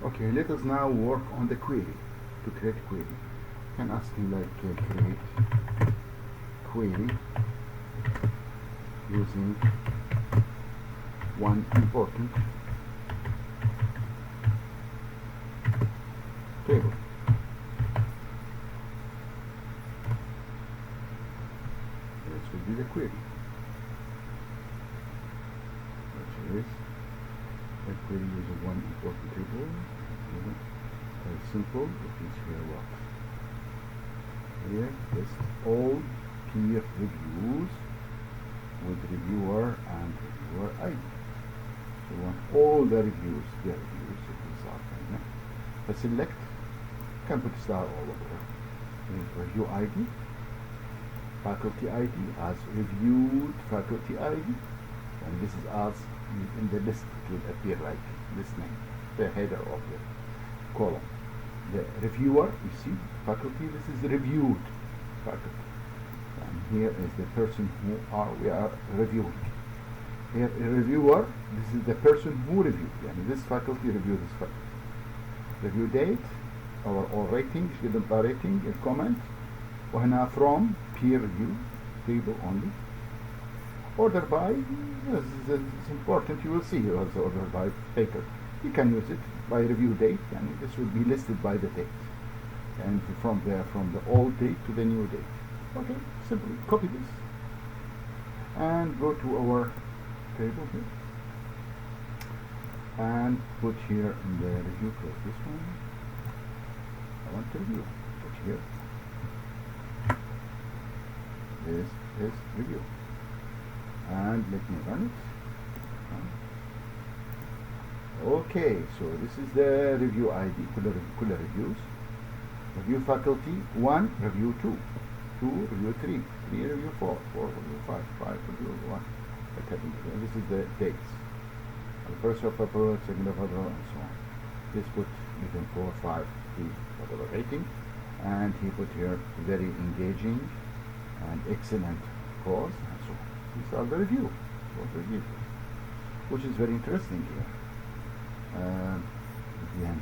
Okay, let us now work on the query. To create query, you can ask him like create query using one important table. This will be the query, which is a query using one important table. Very simple. It is here what? Here list all peer reviews with reviewer and reviewer ID. So we want all the reviews, peer reviews. So these are kind of select. You can put star all over. Review ID, faculty ID as reviewed faculty ID, and this is as in the list. It will appear like this name, the header of the column. The reviewer, you see, faculty, this is reviewed faculty. And here is the person we are reviewing. Here, a reviewer, this is the person who reviewed. And this faculty reviewed this faculty. Review date, or rating, student rating, a comment. وهنا from peer review table only. Order by, yes, it's important, you will see here also order by paper. You can use it by review date, and this will be listed by the date, and from the old date to the new date. Okay, simply copy this and go to our table here and put here in the review close this one. I want to review. Put here. This is review, and let me run it. Okay, so this is the review ID, كل reviews. Review faculty 1, review 2, 2, review 3, 3, review 4, 4, review 5, 5, review 1. This is the dates. The first of April, second of April, and so on. This put between 4, 5, 3, whatever rating, and he put here very engaging and excellent course, and so on. These are the review, which is very interesting here. Again,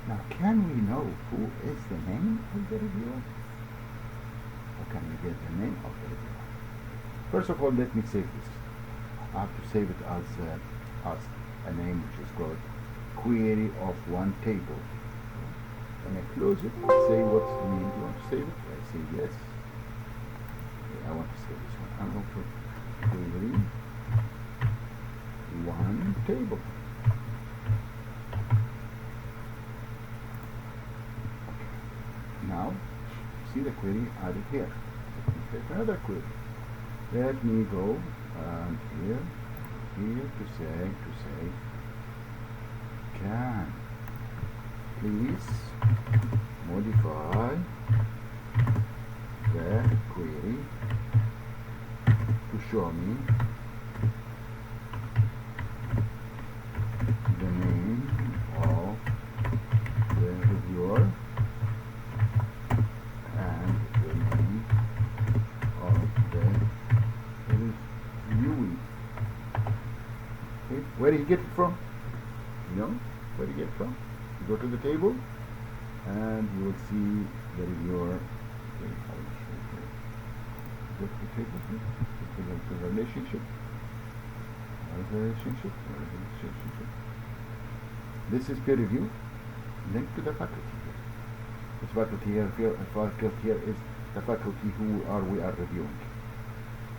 now can we know who is the name of the reviewer? How can we get the name of the reviewer? First of all, let me save this. I have to save it as a name which is called query of one table. When I close it, say what's the name. Do you want to save it? I say yes. Okay, I want to save this one. I'm going to query one table. Now, see the query added here. Let me create another query. Let me go and here to say, can please modify the query to show me the name of the reviewer and the name of the reviewee. Okay, where did he get it from? You know where did he get it from? You go to the table and you will see the reviewer. Okay, I will show you. Go to the table here, to the relationship. This is peer review linked to the faculty here. This faculty here is the faculty who we are reviewing.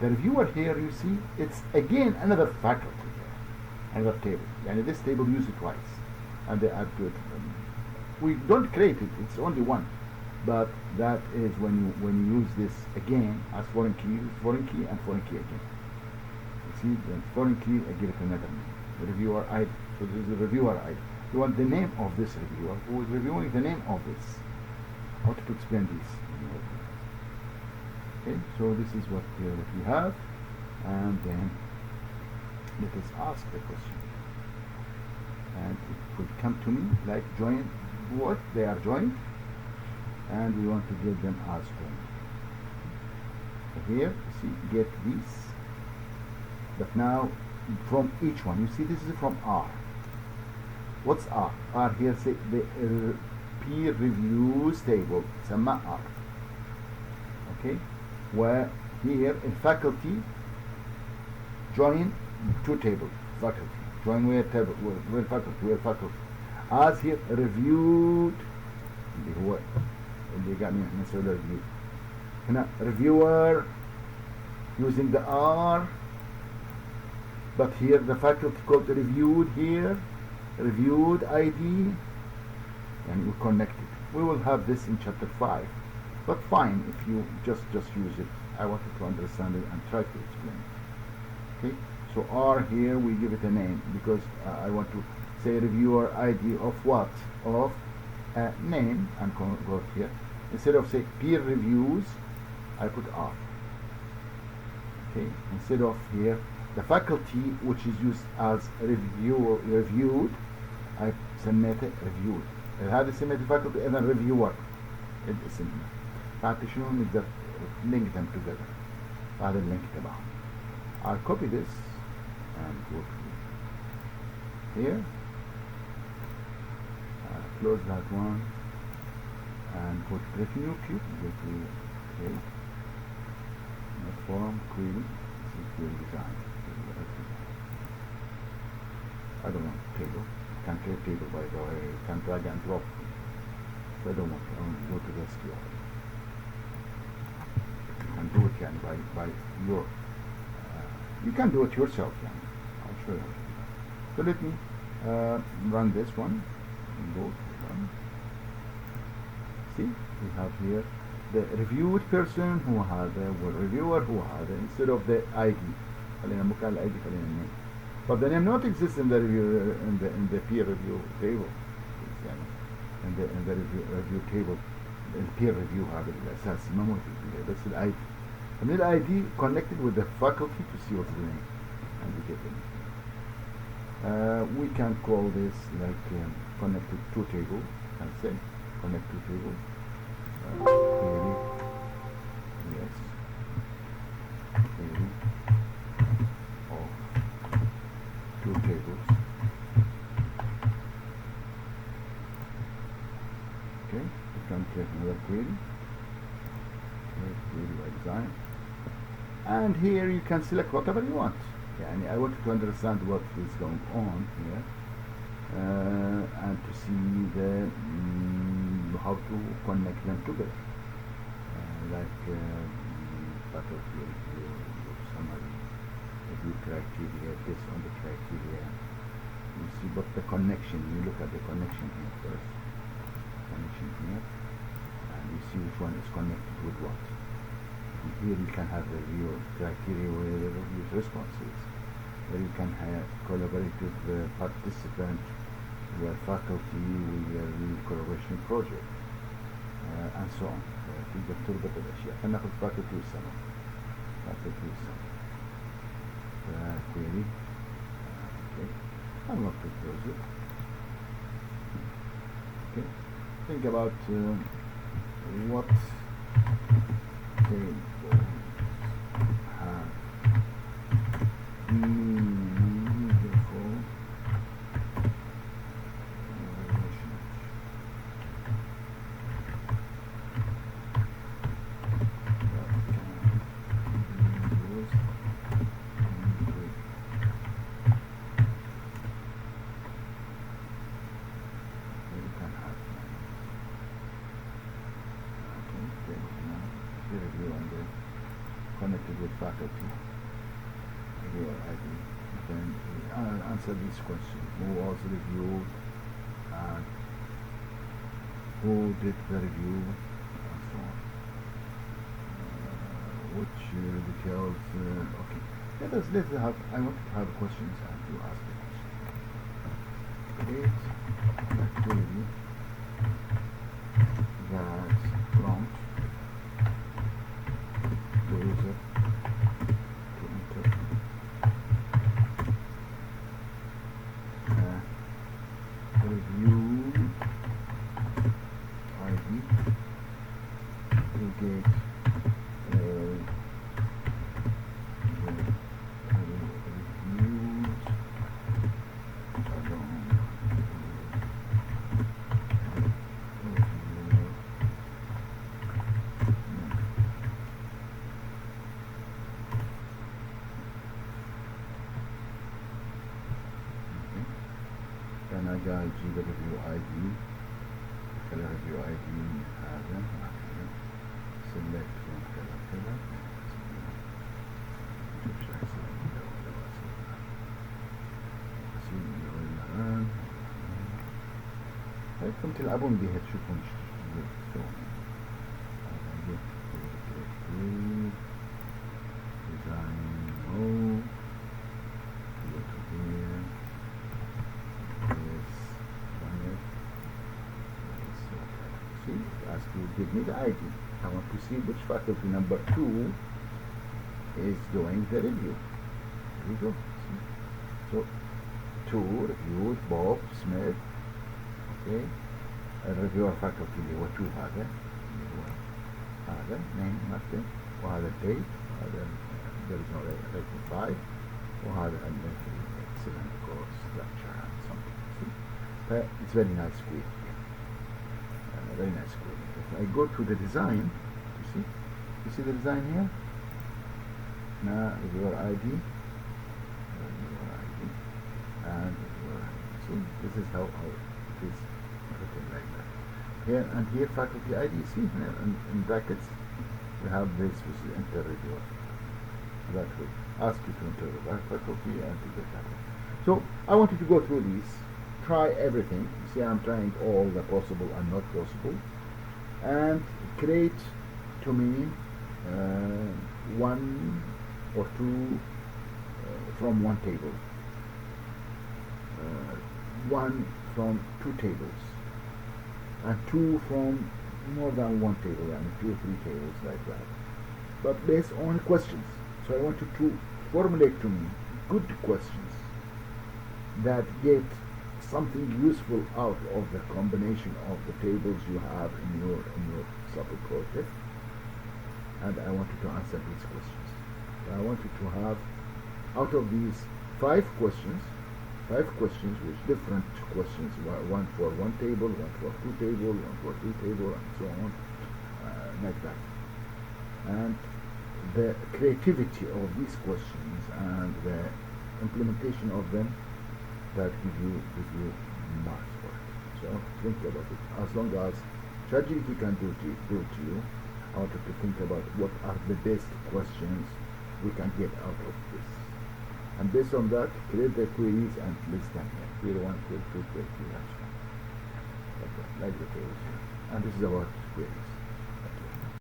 The reviewer here, you see, it's again another faculty here, another table. And this table used it twice, and they add to it. We don't create it; it's only one. But that is when you use this again as foreign key, and foreign key again. You see, the foreign key, I give it another name. The reviewer ID. So this is the reviewer ID. You want the name of this reviewer who is reviewing the name of this. How to explain this? Okay, so this is what we have, and then let us ask the question, and it will come to me like join. What they are joined, and we want to get them as joined. So here, see, get these. But now, from each one, you see, this is from R. What's R? R here say the peer reviews table سمى R. Okay, where here in faculty join two tables. Faculty join where table where faculty as here reviewed اللي هو اللي قاعد نسوي له review. هنا reviewer using the R, but here the faculty called reviewed here, reviewed ID, and we connect it. We will have this in chapter 5, but fine if you just use it. I wanted to understand it and try to explain it. Okay, so R here we give it a name because I want to say reviewer ID of what? Of name, and go here. Instead of say peer reviews, I put R. Okay, instead of here the faculty which is used as reviewed, I سميته reviewed. هذا سميته faculty and then reviewer الاسم. فانت شنو نقدر link them together. هذا اللينك تبعهم. I'll copy this and go to here. Close that one and go to create new cube. Go to create. Form query. This is query design. I don't want table. You can create table by the way. You can drag and drop. So I don't want to. I want to go to the SQL. You can do it by your. You can do it yourself. I'll show you. So let me run this one. Go run. See, we have here the reviewed person who had the reviewer who had instead of the ID. خلينا مو كان ID خلينا name. But the name not exists in the review in the peer review table. in the review table peer review هذا الأساس ما موجود بس ال ID. And the ID connected with the faculty to see what's the name and we get it. We can call this like connected to table. Can say connect to table. Query. Yes. Query of two tables. Okay. We can create another query. Query by design. And here you can select whatever you want. Yani I wanted to understand what is going on here and to see the how to connect them together like faculty review, summary, review criteria, based on the criteria. You see what the connection, you look at the connection here first, connection here, and you see which one is connected with what. And here you can have the review criteria where the review's responses, where you can have collaborative participant, where faculty, where the collaboration project, and so on. تقدر تربط الأشياء. خلينا ناخذ faculty والسنة. faculty والسنة. query. Okay. I'm not to close it. Okay. Think about what tables have meaningful relations. Connected with faculty. Here I then answer this question: who was reviewed, and who did the review, and so on. Which details? Okay, let's have. I want to have questions and you ask the question. Create activity that prompt the user to enter review ID to get reviews along نجي بالريفيو اي دي، خلي الريفيو اي دي هذا select from كذا كذا، نشوف شو يصير لو اسوي الان. هيكم تلعبون بيها تشوفون شلون. design mode, go to here, yes, run it. See, it asks you give me the ID. I want to see which faculty number 2 is doing the review. Here we go. See? So 2 reviewed Bob Smith. Okay. الريفيور faculty اللي هو 2 هذا اللي هو هذا name nothing، وهذا date، وهذا there is no rating 5، وهذا excellent course lecture and something. See? It's very nice query. Very nice query. If I go to the design, you see the design here? Now your ID, and see, this is how it is written like that. Here and here faculty ID, see, in brackets we have this, which is enter review. That will ask you to enter the faculty and to get that. So I want you to go through these, try everything. See, I'm trying all the possible and not possible, and create to me 1 or 2 from one table, 1 from 2 tables, and 2 from more than 1 table, and 2 or 3 tables like that, but based on questions. So I want you to formulate to me good questions that get something useful out of the combination of the tables you have in your sample project, and I want you to answer these questions. So I want you to have, out of these 5 questions, which different questions, 1 for 1 table, 1 for 2 table, 1 for 3 table, and so on, like that. And the creativity of these questions and the implementation of them, that give you marks for it. So think about it. As long as ChatGPT can do it to you, I want you to think about what are the best questions we can get out of this. And based on that, create the queries and list them here. Tier 1, tier 2, tier 3, and so on. Like the queries here. And this is about queries.